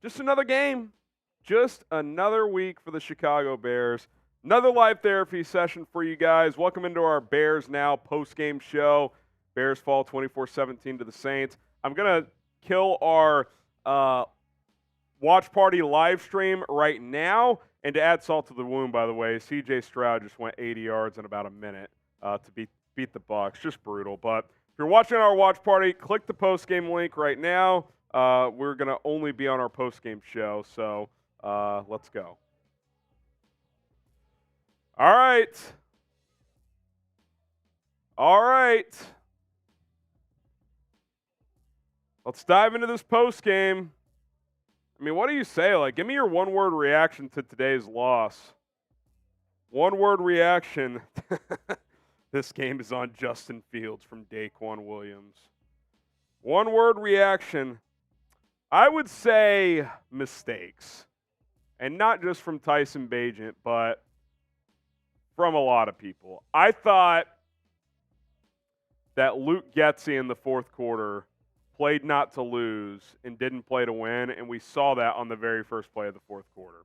Just another game. Just another week for the Chicago Bears. Another live therapy session for you guys. Welcome into our Bears Now post-game show. Bears fall 24-17 to the Saints. I'm going to kill our watch party live stream right now. And to add salt to the wound, by the way, C.J. Stroud just went 80 yards in about a minute to beat the Bucs. Just brutal. But if you're watching our watch party, click the post-game link right now. We're going to only be on our post-game show, so let's go. All right. Let's dive into this post-game. I mean, what do you say? Like, give me your one-word reaction to today's loss. One-word reaction. This game is on Justin Fields from Daquan Williams. One-word reaction. I would say mistakes. And not just from Tyson Bagent, but from a lot of people. I thought that Luke Getsy in the fourth quarter played not to lose and didn't play to win, and we saw that on the very first play of the fourth quarter.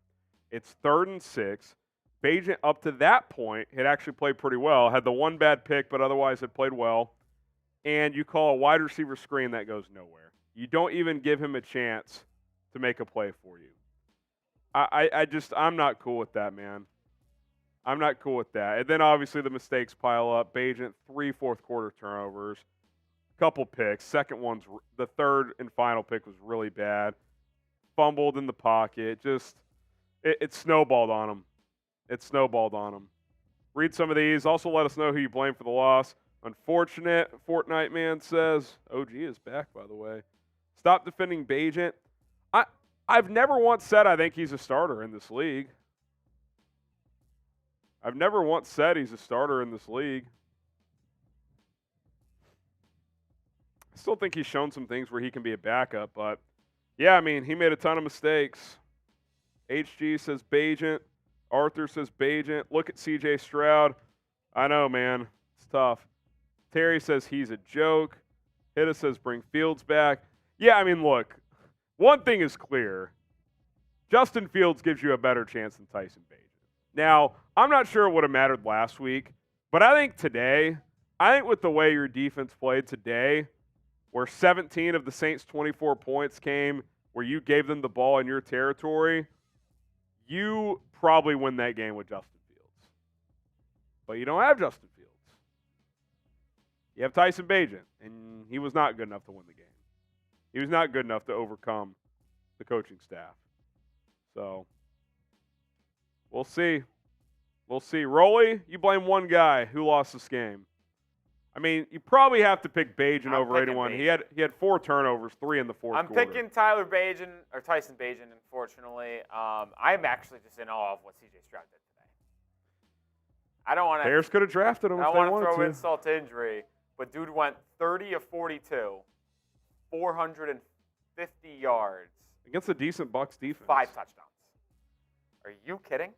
It's 3rd and 6. Bagent, up to that point, had actually played pretty well. Had the one bad pick, but otherwise had played well. And you call a wide receiver screen that goes nowhere. You don't even give him a chance to make a play for you. I'm not cool with that, man. I'm not cool with that. And then obviously the mistakes pile up. Bagent, 3 fourth quarter turnovers, couple picks. Second one's the third and final pick was really bad. Fumbled in the pocket. Just it snowballed on him. It snowballed on him. Read some of these. Also let us know who you blame for the loss. Unfortunate, Fortnite Man says. OG is back, by the way. Stop defending Bagent. I've never once said I think he's a starter in this league. I've never once said he's a starter in this league. I still think he's shown some things where he can be a backup, but yeah, I mean, he made a ton of mistakes. HG says Bagent. Arthur says Bagent. Look at CJ Stroud. I know, man. It's tough. Terry says he's a joke. Hitta says bring Fields back. Yeah, I mean, look. One thing is clear. Justin Fields gives you a better chance than Tyson Bagent. Now, I'm not sure it would have mattered last week, but I think with the way your defense played today, where 17 of the Saints' 24 points came where you gave them the ball in your territory, you probably win that game with Justin Fields. But you don't have Justin Fields. You have Tyson Bagent, and he was not good enough to win the game. He was not good enough to overcome the coaching staff. So, we'll see. We'll see. Rolly, you blame one guy who lost this game. I mean, you probably have to pick Bagent over anyone. He had 4 turnovers, 3 in the fourth quarter. I'm picking Tyson Bagent, unfortunately. I'm actually just in awe of what C.J. Stroud did today. I don't want to. Bears could have drafted him. I don't want to throw insult to injury, but dude went 30 of 42, 450 yards against a decent Bucs defense. 5 touchdowns. Are you kidding?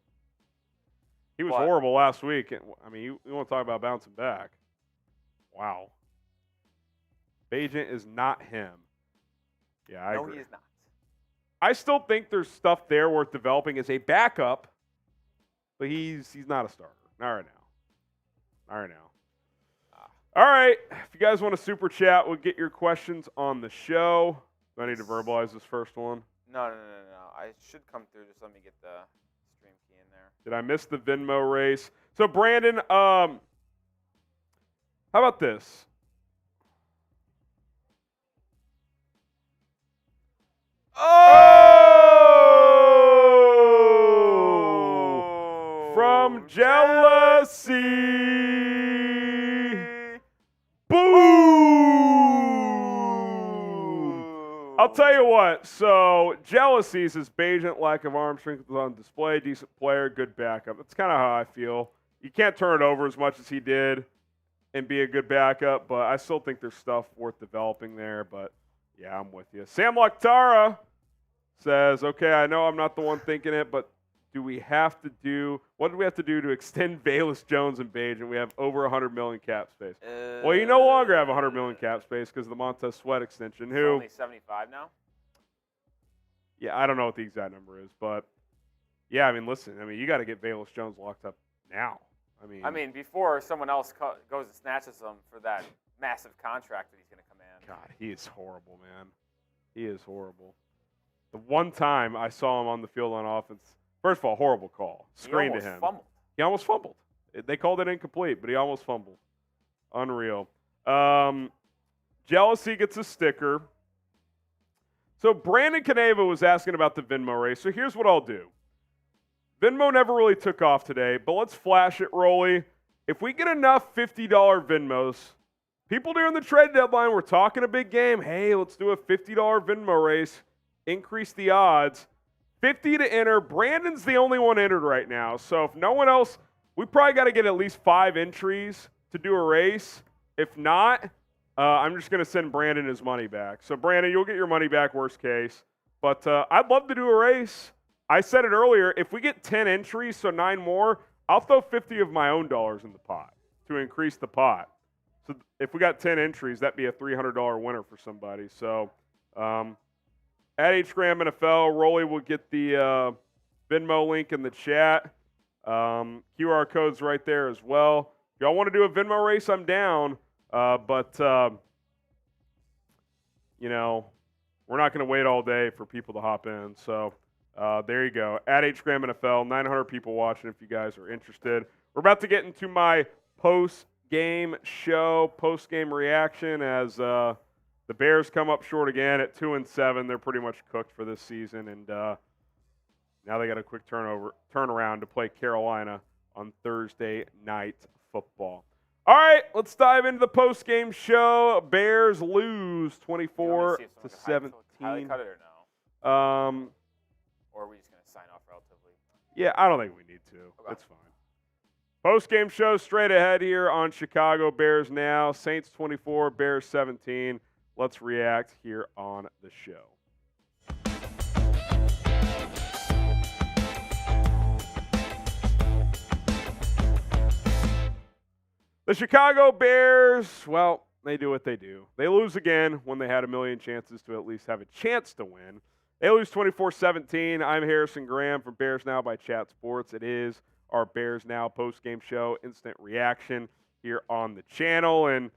He was horrible last week. I mean, you want to talk about bouncing back. Wow. Bagent is not him. Yeah, I agree. No, he is not. I still think there's stuff there worth developing as a backup, but he's not a starter. Not right now. All right. If you guys want to super chat, we'll get your questions on the show. Do I need to verbalize this first one? No. I should come through. Just let me get the stream key in there. Did I miss the Venmo race? So, Brandon, how about this? Oh! From jealousy. Boom! I'll tell you what. So, jealousy says Bagent, lack of arm strength was on display. Decent player, good backup. That's kind of how I feel. You can't turn it over as much as he did and be a good backup, but I still think there's stuff worth developing there. But, yeah, I'm with you. Sam Laktara says, okay, I know I'm not the one thinking it, but what do we have to do to extend Bayless, Jones, and Bagent? We have over $100 million cap space. Well, you no longer have $100 million cap space because of the Montez Sweat extension. It's only 75 now? Yeah, I don't know what the exact number is, but yeah, I mean, listen, you got to get Velus Jones locked up now. I mean, before someone else goes and snatches him for that massive contract that he's going to command. God, he is horrible, man. He is horrible. The one time I saw him on the field on offense, first of all, horrible call. Screen to him. Fumbled. He almost fumbled. They called it incomplete, but he almost fumbled. Unreal. Jealousy gets a sticker. So Brandon Caneva was asking about the Venmo race. So here's what I'll do. Venmo never really took off today, but let's flash it, Rolly. If we get enough $50 Venmos, people during the trade deadline were talking a big game. Hey, let's do a $50 Venmo race. Increase the odds. 50 to enter. Brandon's the only one entered right now. So if no one else, we probably got to get at least 5 entries to do a race. If not, I'm just going to send Brandon his money back. So, Brandon, you'll get your money back worst case. But I'd love to do a race. I said it earlier. If we get 10 entries, so 9 more, I'll throw 50 of my own dollars in the pot to increase the pot. So if we got 10 entries, that'd be a $300 winner for somebody. So at HGram NFL, Rolly will get the Venmo link in the chat. QR code's right there as well. If y'all want to do a Venmo race, I'm down. But we're not going to wait all day for people to hop in. So there you go. At HGram NFL, 900 people watching if you guys are interested. We're about to get into my post-game show, post-game reaction as the Bears come up short again at 2-7. They're pretty much cooked for this season, and now they got a quick turnaround to play Carolina on Thursday Night Football. All right, let's dive into the post-game show. Bears lose 24-17. Highly cut it or no? Or are we just going to sign off relatively? Yeah, I don't think we need to. Okay. It's fine. Post-game show straight ahead here on Chicago Bears Now. Saints 24, Bears 17. Let's react here on the show. The Chicago Bears, well, they do what they do. They lose again when they had a million chances to at least have a chance to win. They lose 24-17. I'm Harrison Graham from Bears Now by Chat Sports. It is our Bears Now post-game show, instant reaction here on the channel. And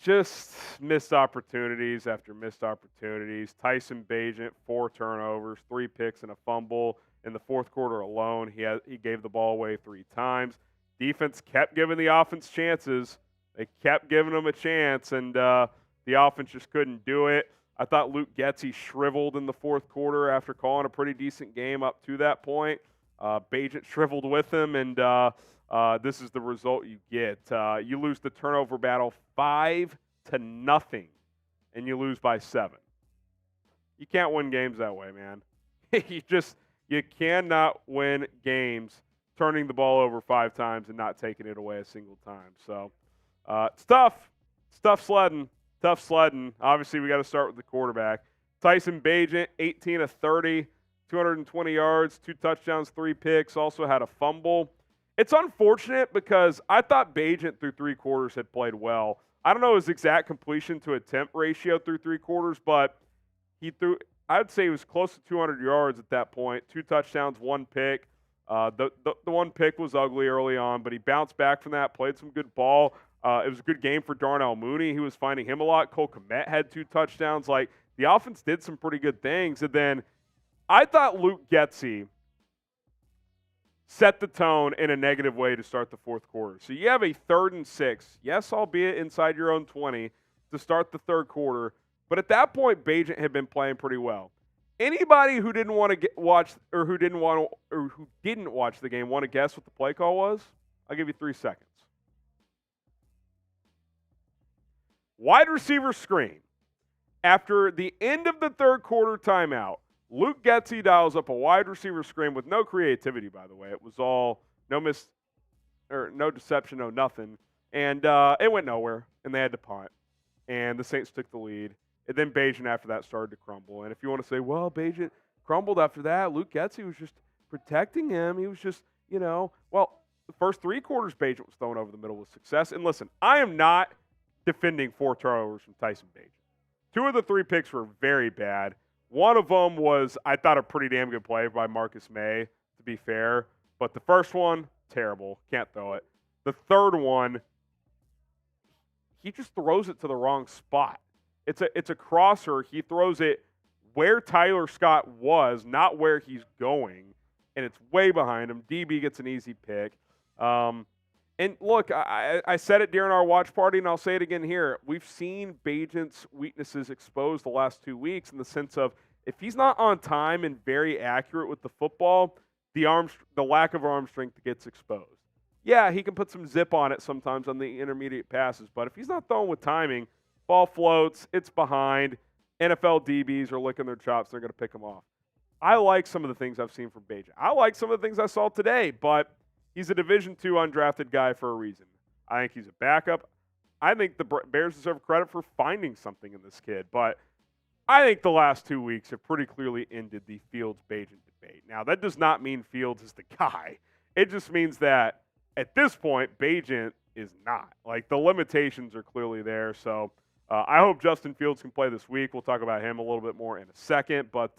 just missed opportunities after missed opportunities. Tyson Bagent, 4 turnovers, 3 picks, and a fumble. In the fourth quarter alone, he gave the ball away 3 times. Defense kept giving the offense chances. They kept giving them a chance, and the offense just couldn't do it. I thought Luke Getsy shriveled in the fourth quarter after calling a pretty decent game up to that point. Bagent shriveled with him, and this is the result you get. You lose the turnover battle 5-0, and you lose by 7. You can't win games that way, man. You cannot win games turning the ball over 5 times and not taking it away a single time. So it's tough. It's tough sledding. Tough sledding. Obviously, we got to start with the quarterback. Tyson Bagent, 18 of 30, 220 yards, 2 touchdowns, 3 picks, also had a fumble. It's unfortunate because I thought Bagent through 3 quarters had played well. I don't know his exact completion to attempt ratio through 3 quarters, but I'd say he was close to 200 yards at that point. 2 touchdowns, 1 pick. The one pick was ugly early on, but he bounced back from that, played some good ball. It was a good game for Darnell Mooney. He was finding him a lot. Cole Kmet had 2 touchdowns. Like, the offense did some pretty good things. And then I thought Luke Getsy set the tone in a negative way to start the fourth quarter. So you have a 3rd and 6, yes, albeit inside your own 20, to start the third quarter. But at that point, Bagent had been playing pretty well. Anybody who didn't want to watch or who didn't watch the game want to guess what the play call was? I'll give you 3 seconds. Wide receiver screen. After the end of the third quarter timeout, Luke Getsy dials up a wide receiver screen with no creativity, by the way. It was all no deception, no nothing. And it went nowhere, and they had to punt. And the Saints took the lead. And then Bagent after that started to crumble. And if you want to say, well, Bagent crumbled after that, Luke Getsy was just protecting him. He was just, the first 3 quarters Bagent was thrown over the middle with success. And listen, I am not defending 4 turnovers from Tyson Bagent. 2 of the 3 picks were very bad. One of them was, I thought, a pretty damn good play by Marcus May, to be fair. But the first one, terrible. Can't throw it. The third one, he just throws it to the wrong spot. It's a crosser. He throws it where Tyler Scott was, not where he's going, and it's way behind him. DB gets an easy pick. And look, I said it during our watch party, and I'll say it again here. We've seen Bagent's weaknesses exposed the last 2 weeks in the sense of if he's not on time and very accurate with the football, the lack of arm strength gets exposed. Yeah, he can put some zip on it sometimes on the intermediate passes, but if he's not throwing with timing, ball floats, it's behind. NFL DBs are licking their chops. They're going to pick him off. I like some of the things I've seen from Bagent. I like some of the things I saw today, but he's a Division II undrafted guy for a reason. I think he's a backup. I think the Bears deserve credit for finding something in this kid, but I think the last 2 weeks have pretty clearly ended the Fields-Bagent debate. Now, that does not mean Fields is the guy. It just means that at this point, Bagent is not. Like, the limitations are clearly there, so I hope Justin Fields can play this week. We'll talk about him a little bit more in a second, but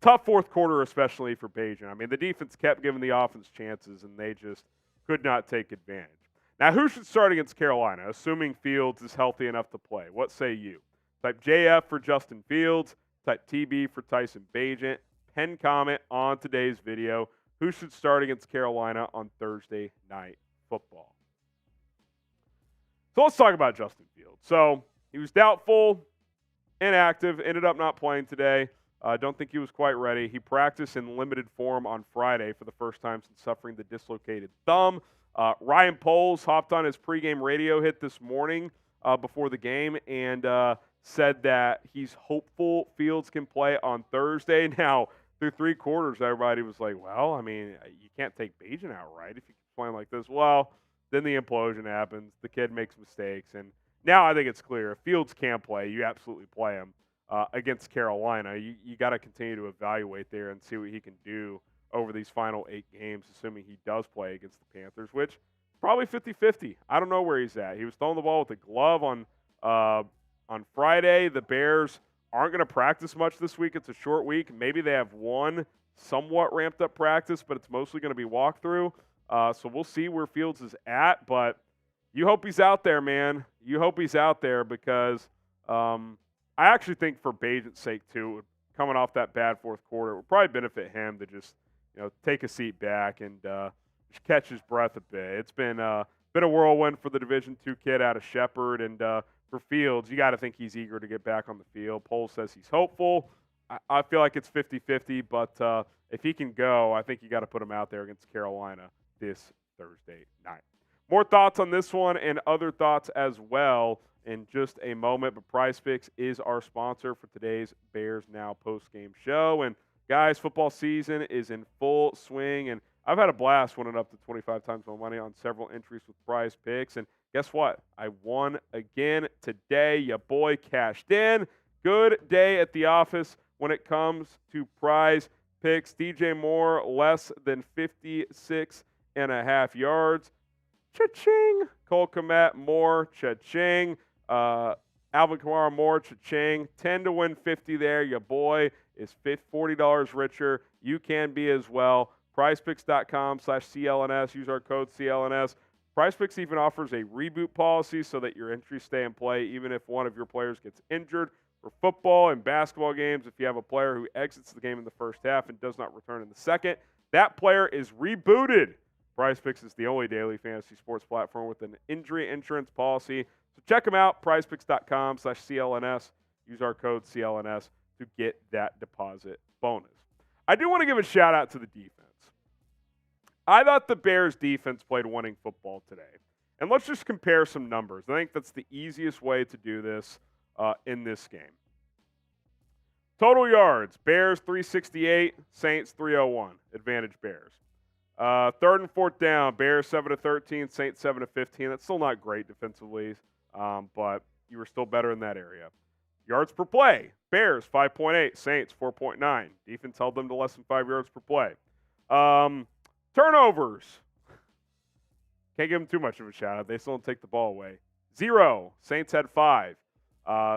tough fourth quarter, especially for Bagent. I mean, the defense kept giving the offense chances, and they just could not take advantage. Now, who should start against Carolina, assuming Fields is healthy enough to play? What say you? Type JF for Justin Fields. Type TB for Tyson Bagent. Pen comment on today's video. Who should start against Carolina on Thursday Night Football? So let's talk about Justin Fields. So he was doubtful, inactive, ended up not playing today. I don't think he was quite ready. He practiced in limited form on Friday for the first time since suffering the dislocated thumb. Ryan Poles hopped on his pregame radio hit this morning before the game and said that he's hopeful Fields can play on Thursday. Now, through 3 quarters, everybody was like, well, I mean, you can't take Bagent out, right, if you keep playing like this. Well, then the implosion happens. The kid makes mistakes. And now I think it's clear. If Fields can play, you absolutely play him. Against Carolina, you got to continue to evaluate there and see what he can do over these final 8 games, assuming he does play against the Panthers, which probably 50-50. I don't know where he's at. He was throwing the ball with a glove on Friday. The Bears aren't going to practice much this week. It's a short week. Maybe they have one somewhat ramped up practice, but it's mostly going to be walkthrough. So we'll see where Fields is at, but you hope he's out there, man. You hope he's out there because I actually think for Bagent's sake, too, coming off that bad fourth quarter, it would probably benefit him to just, take a seat back and just catch his breath a bit. It's been a whirlwind for the Division II kid out of Shepherd, and for Fields, you got to think he's eager to get back on the field. Poll says he's hopeful. I feel like it's 50-50, but if he can go, I think you got to put him out there against Carolina this Thursday night. More thoughts on this one and other thoughts as well in just a moment, but PrizePicks is our sponsor for today's Bears Now post-game show. And guys, football season is in full swing, and I've had a blast winning up to 25 times my money on several entries with PrizePicks. And guess what? I won again today. Your boy cashed in. Good day at the office when it comes to PrizePicks. DJ Moore, less than 56.5 yards. Cha-ching. Cole Kmet, more. Cha-ching. Alvin Kamara, more. Cha-ching. 10 to win 50 there. Your boy is $40 richer. You can be as well. PrizePicks.com/CLNS. Use our code CLNS. PrizePicks even offers a reboot policy so that your entries stay in play even if one of your players gets injured. For football and basketball games, if you have a player who exits the game in the first half and does not return in the second, that player is rebooted. PrizePicks is the only daily fantasy sports platform with an injury insurance policy. So check them out, PrizePicks.com/CLNS. Use our code CLNS to get that deposit bonus. I do want to give a shout out to the defense. I thought the Bears defense played winning football today. And let's just compare some numbers. I think that's the easiest way to do this in this game. Total yards, Bears 368, Saints 301. Advantage Bears. Third and fourth down, Bears 7-13, Saints 7-15. That's still not great defensively, but you were still better in that area. Yards per play, Bears 5.8, Saints 4.9. Defense held them to less than 5 yards per play. Turnovers. Can't give them too much of a shout out. They still don't take the ball away. 0. Saints had 5.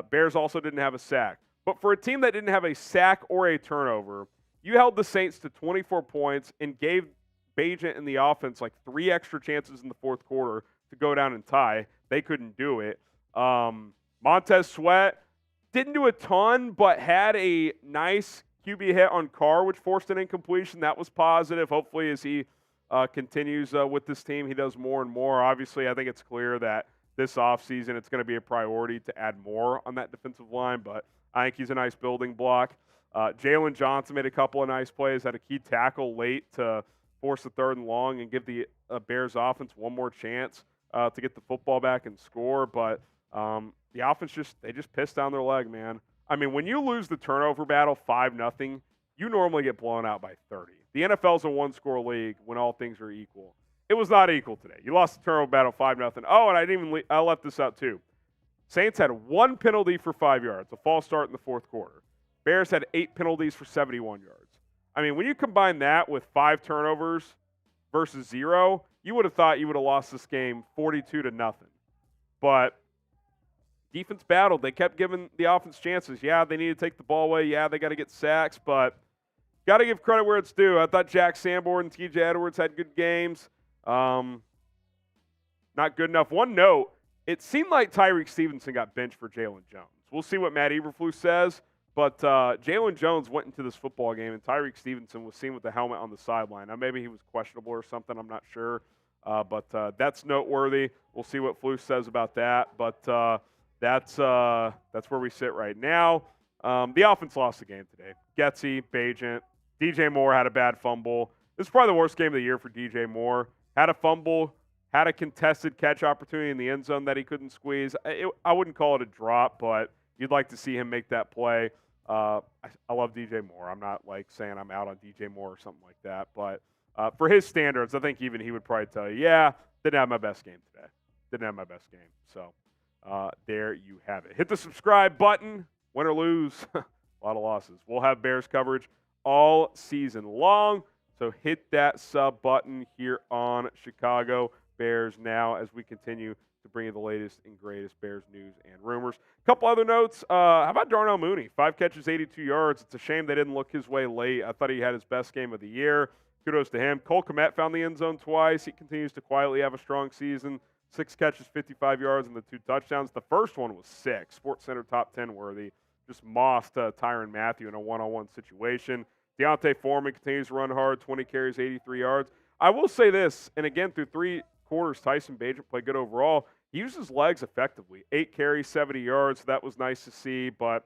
Bears also didn't have a sack. But for a team that didn't have a sack or a turnover, you held the Saints to 24 points and gave Bagent and the offense like 3 extra chances in the fourth quarter to go down and tie. They couldn't do it. Montez Sweat didn't do a ton, but had a nice QB hit on Carr, which forced an incompletion. That was positive. Hopefully, as he continues with this team, he does more and more. Obviously, I think it's clear that this offseason it's going to be a priority to add more on that defensive line, but I think he's a nice building block. Jalen Johnson made a couple of nice plays, had a key tackle late to force the 3rd and long and give the Bears offense one more chance to get the football back and score. But the offense they just pissed down their leg, man. I mean, when you lose the turnover battle 5-0, you normally get blown out by 30. The NFL's a one-score league when all things are equal. It was not equal today. You lost the turnover battle 5-0. Oh, and I left this out too. Saints had 1 penalty for 5 yards, a false start in the fourth quarter. Bears had 8 penalties for 71 yards. I mean, when you combine that with 5 turnovers versus 0, you would have thought you would have lost this game 42-0. But defense battled. They kept giving the offense chances. Yeah, they need to take the ball away. Yeah, they got to get sacks, but got to give credit where it's due. I thought Jack Sanborn and TJ Edwards had good games. Not good enough. One note, it seemed like Tyreek Stevenson got benched for Jalen Jones. We'll see what Matt Eberflus says, but Jalen Jones went into this football game, and Tyreek Stevenson was seen with the helmet on the sideline. Now, maybe he was questionable or something. I'm not sure, but that's noteworthy. We'll see what Flus says about that, but that's where we sit right now. The offense lost the game today. Getsy, Bagent, DJ Moore had a bad fumble. This is probably the worst game of the year for DJ Moore. Had a fumble, had a contested catch opportunity in the end zone that he couldn't squeeze. I wouldn't call it a drop, but you'd like to see him make that play. I love DJ Moore. I'm not like saying I'm out on DJ Moore or something like that, but for his standards, I think even he would probably tell you, yeah, didn't have my best game today. Didn't have my best game. So there you have it. Hit the subscribe button. Win or lose, a lot of losses. We'll have Bears coverage all season long. So hit that sub button here on Chicago Bears Now as we continue to bring you the latest and greatest Bears news and rumors. A couple other notes. How about Darnell Mooney? 5 catches, 82 yards. It's a shame they didn't look his way late. I thought he had his best game of the year. Kudos to him. Cole Kmet found the end zone twice. He continues to quietly have a strong season. 6 catches, 55 yards, and the 2 touchdowns. The first one was sick. SportsCenter top 10 worthy. Just mossed Tyrann Mathieu in a one-on-one situation. Deontay Foreman continues to run hard, 20 carries, 83 yards. I will say this, and again, through 3 quarters, Tyson Bagent played good overall. He used his legs effectively. 8 carries, 70 yards. So that was nice to see, but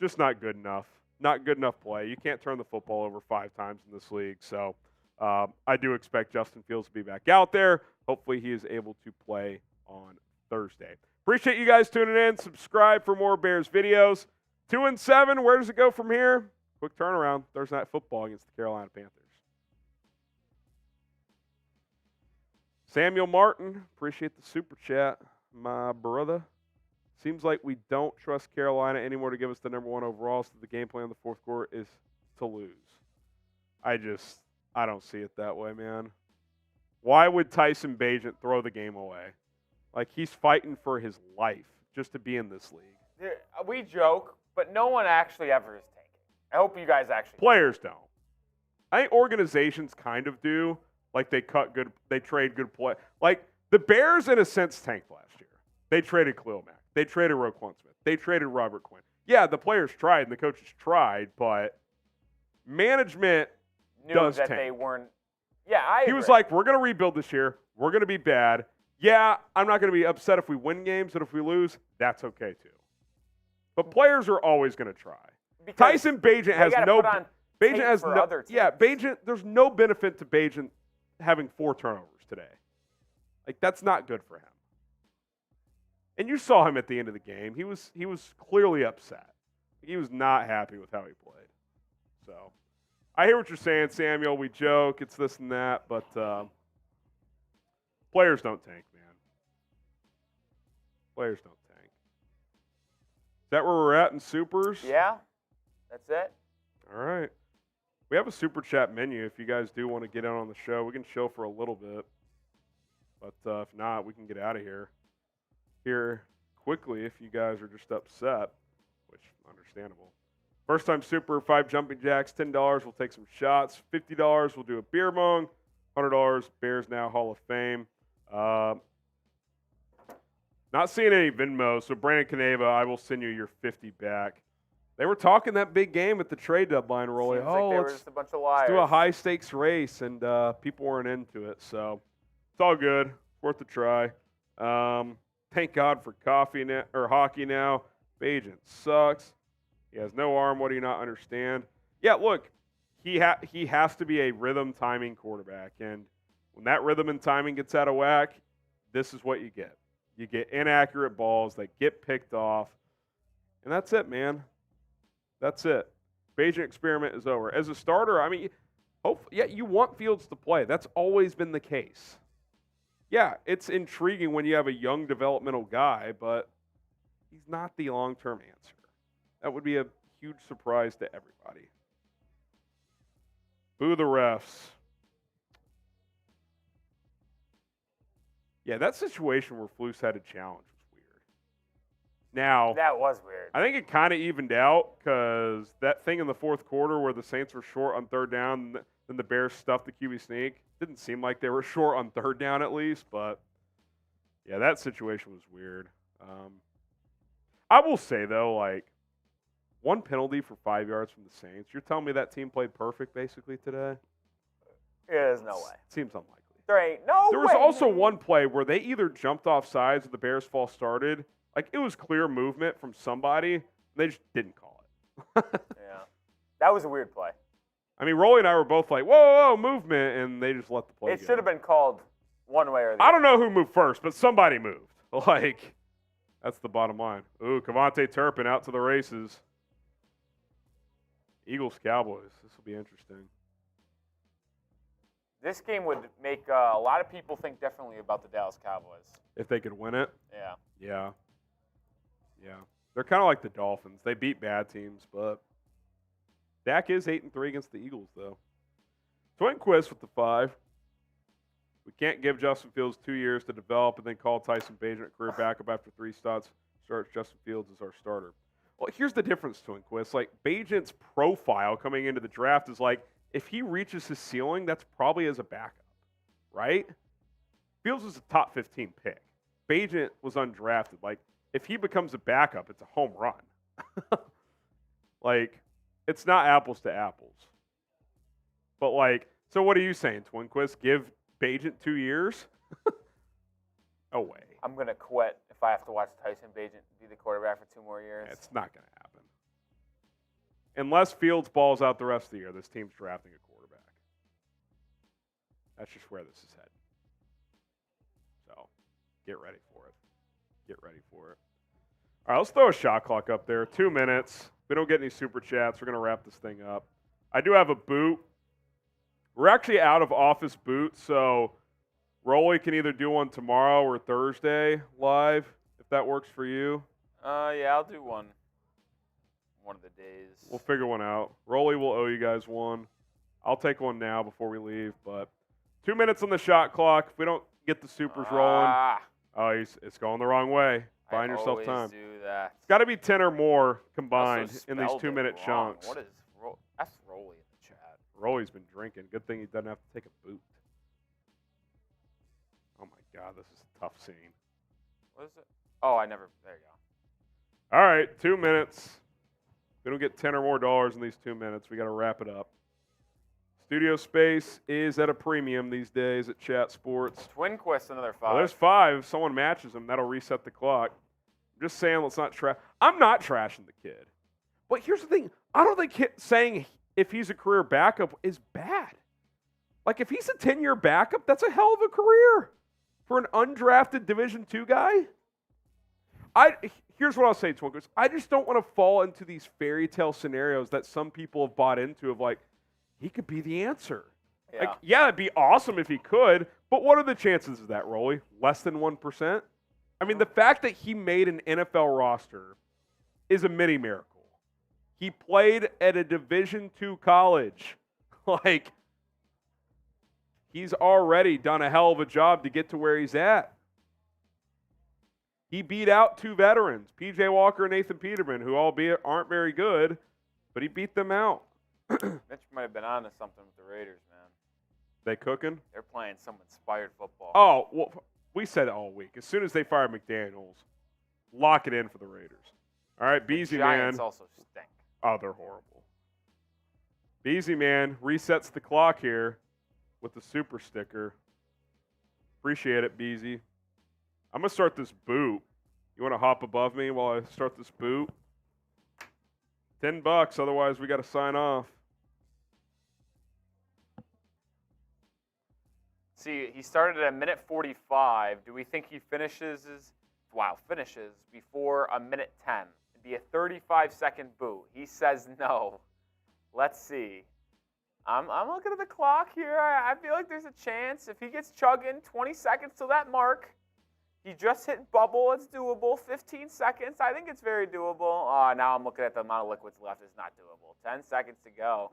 just not good enough. Not good enough play. You can't turn the football over 5 times in this league. So I do expect Justin Fields to be back out there. Hopefully he is able to play on Thursday. Appreciate you guys tuning in. Subscribe for more Bears videos. 2-7. Where does it go from here? Quick turnaround. Thursday Night Football against the Carolina Panthers. Samuel Martin, appreciate the super chat, my brother. Seems like we don't trust Carolina anymore to give us the number 1 overall, so the game plan in the fourth quarter is to lose. I don't see it that way, man. Why would Tyson Bagent throw the game away? Like, he's fighting for his life just to be in this league. We joke, but no one actually ever is tanking. I hope you guys actually. Players don't. I think organizations kind of do. Like, they trade good play. Like, the Bears, in a sense, tanked last year. They traded Khalil Mack. They traded Roquan Smith. They traded Robert Quinn. Yeah, the players tried and the coaches tried, but management does that tank. They weren't. Yeah, I agree. He was like, we're going to rebuild this year. We're going to be bad. Yeah, I'm not going to be upset if we win games, and if we lose, that's okay too. But players are always going to try. Because Tyson Bagent has no. Bagent has no. Yeah, teams. Bagent. There's no benefit to Bagent having 4 turnovers today. Like, that's not good for him. And you saw him at the end of the game. He was clearly upset. He was not happy with how he played. So, I hear what you're saying, Samuel. We joke, it's this and that, but players don't tank, man. Players don't tank. Is that where we're at in supers? Yeah, that's it. All right. We have a super chat menu if you guys do want to get in on the show. We can chill for a little bit. But if not, we can get out of here quickly if you guys are just upset, which is understandable. First time super, 5 jumping jacks, $10, we'll take some shots. $50, we'll do a beer mong. $100, Bears Now Hall of Fame. Not seeing any Venmo, so Brandon Caneva, I will send you your 50 back. They were talking that big game at the trade deadline, Rolly. Seems like they were just a bunch of liars. Let's do a high-stakes race, and people weren't into it. So it's all good. Worth a try. Thank God for hockey now. Bagent sucks. He has no arm. What do you not understand? Yeah, look, he has to be a rhythm timing quarterback. And when that rhythm and timing gets out of whack, this is what you get. You get inaccurate balls that get picked off. And that's it, man. That's it. Bagent experiment is over. As a starter, I mean, you want Fields to play. That's always been the case. Yeah, it's intriguing when you have a young developmental guy, but he's not the long-term answer. That would be a huge surprise to everybody. Boo the refs. Yeah, that situation where Flus had a challenge was weird. Now, that was weird. I think it kind of evened out because that thing in the fourth quarter where the Saints were short on third down, then the Bears stuffed the QB sneak. Didn't seem like they were short on third down at least, but yeah, that situation was weird. I will say, though, like, one penalty for 5 yards from the Saints. You're telling me that team played perfect basically today? There's no way. Seems unlikely. There ain't no way. There was also one play where they either jumped off sides or the Bears false started. Like, it was clear movement from somebody. And they just didn't call it. Yeah. That was a weird play. I mean, Rolly and I were both like, whoa, movement, and they just let the play go. It should have been called one way or the other. I don't know who moved first, but somebody moved. Like, that's the bottom line. Ooh, Cavante Turpin out to the races. Eagles-Cowboys. This will be interesting. This game would make a lot of people think differently about the Dallas Cowboys. If they could win it? Yeah. Yeah. They're kind of like the Dolphins. They beat bad teams, but Dak is 8-3 against the Eagles, though. Twinquist with the 5. We can't give Justin Fields 2 years to develop and then call Tyson Bagent career backup after 3 starts. Starts Justin Fields as our starter. Well, here's the difference, Twinquist. Like, Bagent's profile coming into the draft is like, if he reaches his ceiling, that's probably as a backup, right? Fields was a top 15 pick. Bagent was undrafted. Like, if he becomes a backup, it's a home run. Like, it's not apples to apples. But, like, so what are you saying, Twinquist? Give Bagent 2 years? No way. I'm going to quit if I have to watch Tyson Bagent be the quarterback for 2 more years. It's not going to happen. Unless Fields balls out the rest of the year, this team's drafting a quarterback. That's just where this is heading. So, get ready for it. Get ready for it. All right, let's throw a shot clock up there. 2 minutes. If we don't get any super chats, we're going to wrap this thing up. I do have a boot. We're actually out of office boots, so Rolly can either do one tomorrow or Thursday live, if that works for you. Yeah, I'll do one of the days. We'll figure one out. Rolly will owe you guys one. I'll take one now before we leave, but 2 minutes on the shot clock. If we don't get the supers rolling, it's going the wrong way. Find yourself time. Do that. It's got to be 10 or more combined in these 2-minute chunks. What is that's Rolly in the chat. Rolly's been drinking. Good thing he doesn't have to take a boot. Oh my God, this is a tough scene. What is it? Oh, there you go. All right, 2 minutes. If we don't get 10 or more dollars in these 2 minutes, we got to wrap it up. Studio space is at a premium these days at Chat Sports. Twinquist, another 5. Well, there's 5. If someone matches them, that'll reset the clock. I'm just saying, let's not trash. I'm not trashing the kid. But here's the thing. I don't think saying if he's a career backup is bad. Like, if he's a 10-year backup, that's a hell of a career for an undrafted Division II guy. Here's what I'll say, Twinkers. I just don't want to fall into these fairy tale scenarios that some people have bought into of, like, he could be the answer. Yeah. Like, yeah, it'd be awesome if he could, but what are the chances of that, Rolly? Less than 1%? I mean, the fact that he made an NFL roster is a mini miracle. He played at a Division II college. Like, he's already done a hell of a job to get to where he's at. He beat out 2 veterans, P.J. Walker and Nathan Peterman, who albeit aren't very good, but he beat them out. Mitch might have been on to something with the Raiders, man. They cooking? They're playing some inspired football. Oh, well, we said it all week. As soon as they fire McDaniels, lock it in for the Raiders. All right, Beasley, the Giants man. also stink. Oh, they're horrible. Beasley, man, resets the clock here with the super sticker. Appreciate it, Beasley. I'm going to start this boot. You want to hop above me while I start this boot? $10, otherwise we got to sign off. See, he started at a minute 45. Do we think he finishes before a minute 10? It'd be a 35-second boot. He says no. Let's see. I'm looking at the clock here. I feel like there's a chance if he gets chugging 20 seconds to that mark. He just hit bubble. It's doable. 15 seconds. I think it's very doable. Now I'm looking at the amount of liquids left. It's not doable. 10 seconds to go.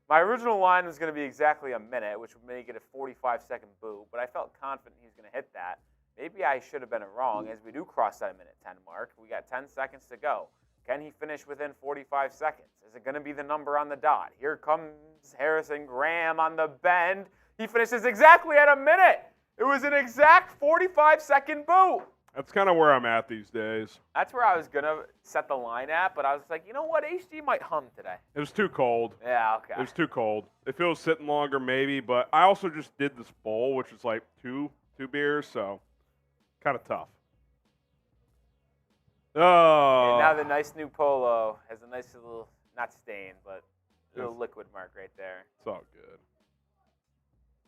My original line was going to be exactly a minute, which would make it a 45-second boot, but I felt confident he was going to hit that. Maybe I should have been wrong, as we do cross that minute 10 mark. We got 10 seconds to go. Can he finish within 45 seconds? Is it going to be the number on the dot? Here comes Harrison Graham on the bend. He finishes exactly at a minute. It was an exact 45-second boot. That's kind of where I'm at these days. That's where I was going to set the line at, but I was like, you know what? HD might hum today. It was too cold. Yeah, okay. It was too cold. If it was sitting longer, maybe, but I also just did this bowl, which is like two beers, so kind of tough. Oh. And now the nice new polo has a nice little, not stain, but a little liquid mark right there. It's all good.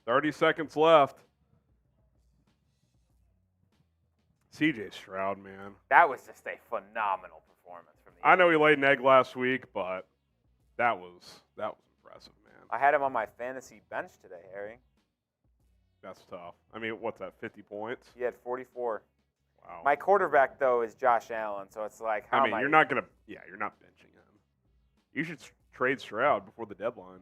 30 seconds left. CJ Stroud, man. That was just a phenomenal performance from the I know he laid an egg last week, but that was impressive, man. I had him on my fantasy bench today, Harry. That's tough. I mean, what's that, 50 points? He had 44. Wow. My quarterback, though, is Josh Allen, so it's like, how you're not going to – yeah, you're not benching him. You should trade Stroud before the deadline.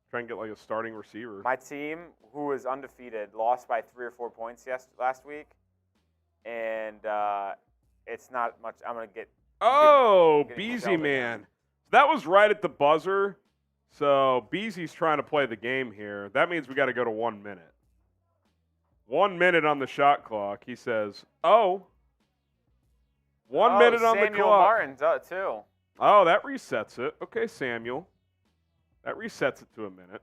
Try and get, like, a starting receiver. My team, who was undefeated, lost by 3 or 4 points last week, and it's not much – I'm going to get – Beezy, man. That was right at the buzzer. So Beezy's trying to play the game here. That means we got to go to 1 minute. 1 minute on the shot clock. He says, 1 minute on the clock. Samuel Martin's too. Oh, that resets it. Okay, Samuel. That resets it to a minute.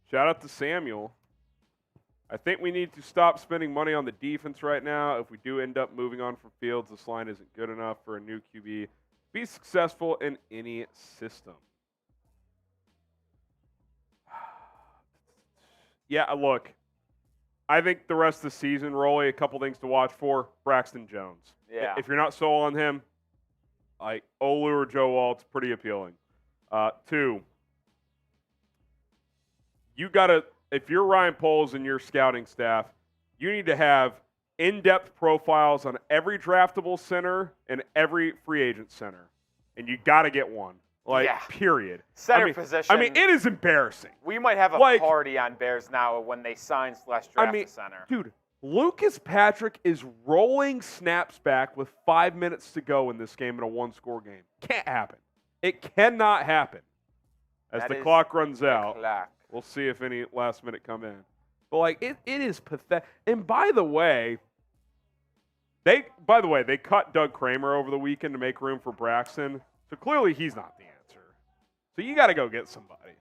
Shout out to Samuel. I think we need to stop spending money on the defense right now. If we do end up moving on from Fields, this line isn't good enough for a new QB. Be successful in any system. Yeah, look, I think the rest of the season, Rolly, a couple things to watch for. Braxton Jones. Yeah. If you're not sold on him, like Olu or Joe Alt's pretty appealing. 2, you got to, if you're Ryan Poles and your scouting staff, you need to have in-depth profiles on every draftable center and every free agent center. And you got to get one. Period. Center position. I mean, it is embarrassing. We might have a party on Bears now when they sign / draft the center. Dude, Lucas Patrick is rolling snaps back with 5 minutes to go in this game in a one-score game. Can't happen. It cannot happen. As the clock runs out, we'll see if any last minute come in. But, it is pathetic. And by the way, they cut Doug Kramer over the weekend to make room for Braxton. So clearly he's not the answer. So you got to go get somebody.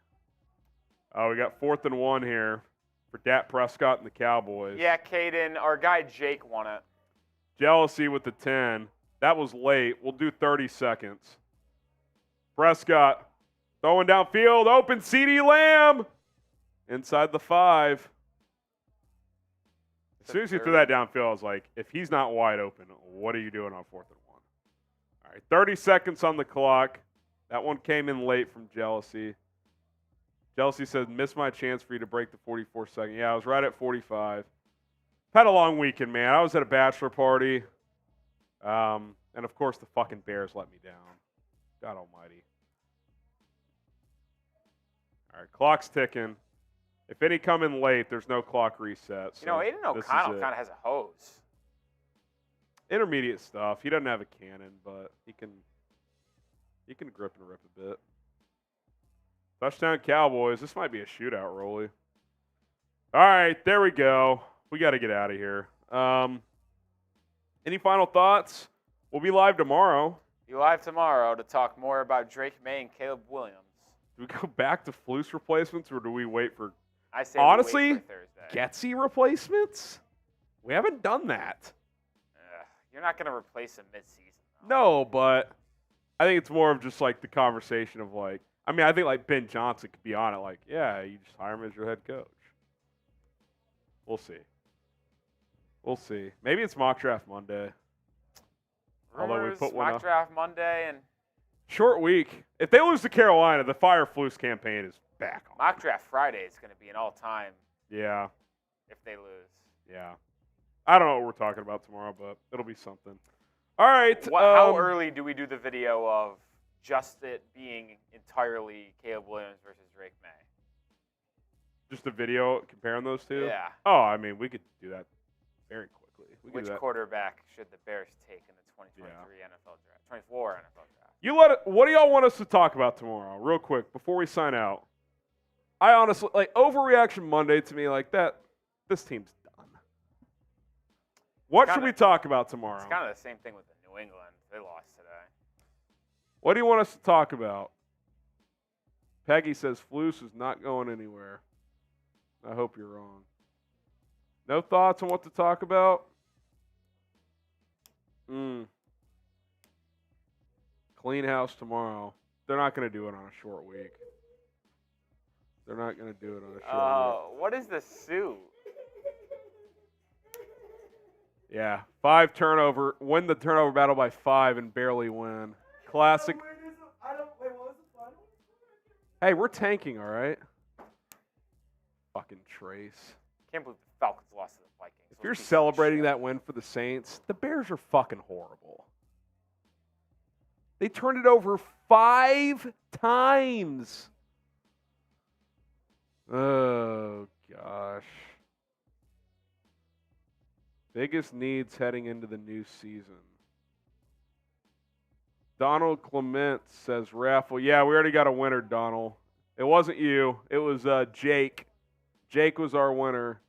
Oh, we got 4th and 1 here for Dak Prescott and the Cowboys. Yeah, Caden, our guy Jake won it. Jealousy with the 10. That was late. We'll do 30 seconds. Prescott throwing downfield. Open CeeDee Lamb. Inside the 5. As soon as he threw that downfield, I was like, if he's not wide open, what are you doing on 4th and 1? All right, 30 seconds on the clock. That one came in late from Jealousy. Jealousy says, missed my chance for you to break the 44-second. Yeah, I was right at 45. Had a long weekend, man. I was at a bachelor party. And, of course, the fucking Bears let me down. God almighty. All right, clock's ticking. If any come in late, there's no clock reset. So Aiden O'Connell kind of has a hose. intermediate stuff. He doesn't have a cannon, but he can grip and rip a bit. Touchdown Cowboys. This might be a shootout, Rolly. All right, there we go. We got to get out of here. Any final thoughts? We'll be live tomorrow. Be live tomorrow to talk more about Drake May and Caleb Williams. Do we go back to Flus replacements, or do we wait for, I say honestly, we wait for Thursday. Getsy replacements? We haven't done that. You're not going to replace him mid-season, though. No, but I think it's more of just like the conversation of like, I mean, I think like Ben Johnson could be on it. Like, yeah, you just hire him as your head coach. We'll see. We'll see. Maybe it's mock draft Monday. Although we put one mock up. draft Monday and Short week. If they lose to Carolina, the Fire Flus campaign is back on. mock draft Friday is going to be an all-time Yeah. if they lose. Yeah. I don't know what we're talking about tomorrow, but it'll be something. All right. How early do we do the video of just it being entirely Caleb Williams versus Drake May? Just a video comparing those two? Yeah. Oh, I mean, we could do that very quickly. We could Which do that. quarterback should the Bears take in the 2023 NFL draft? 24 NFL draft. What do y'all want us to talk about tomorrow, real quick, before we sign out? I honestly, like, overreaction Monday to me, like that, this team's done. What should we talk about tomorrow? It's kind of the same thing with the New England. They lost today. What do you want us to talk about? Peggy says Flus is not going anywhere. I hope you're wrong. No thoughts on what to talk about? Clean house tomorrow. They're not going to do it on a short week. They're not going to do it on a short week. What is the suit? Yeah, 5 turnover. Win the turnover battle by 5 and barely win. Classic. Wait, what was the final? Hey, we're tanking, all right? Fucking Trace. Can't believe the Falcons lost to the Vikings. If you're celebrating that win for the Saints, the Bears are fucking horrible. They turned it over 5 times. Oh, gosh. Biggest needs heading into the new season. Donald Clement says raffle. Yeah, we already got a winner, Donald. It wasn't you. It was Jake. Jake was our winner.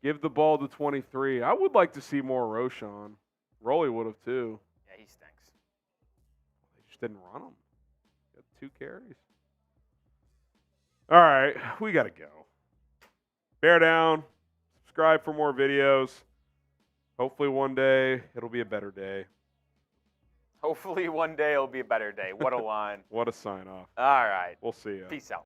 Give the ball to 23. I would like to see more Roschon. Rolly would have too. Yeah, he stinks. They just didn't run him. Got 2 carries. All right, we got to go. Bear down. Subscribe for more videos. Hopefully one day it'll be a better day. Hopefully one day it'll be a better day. What a line. What a sign off. All right. We'll see you. Peace out.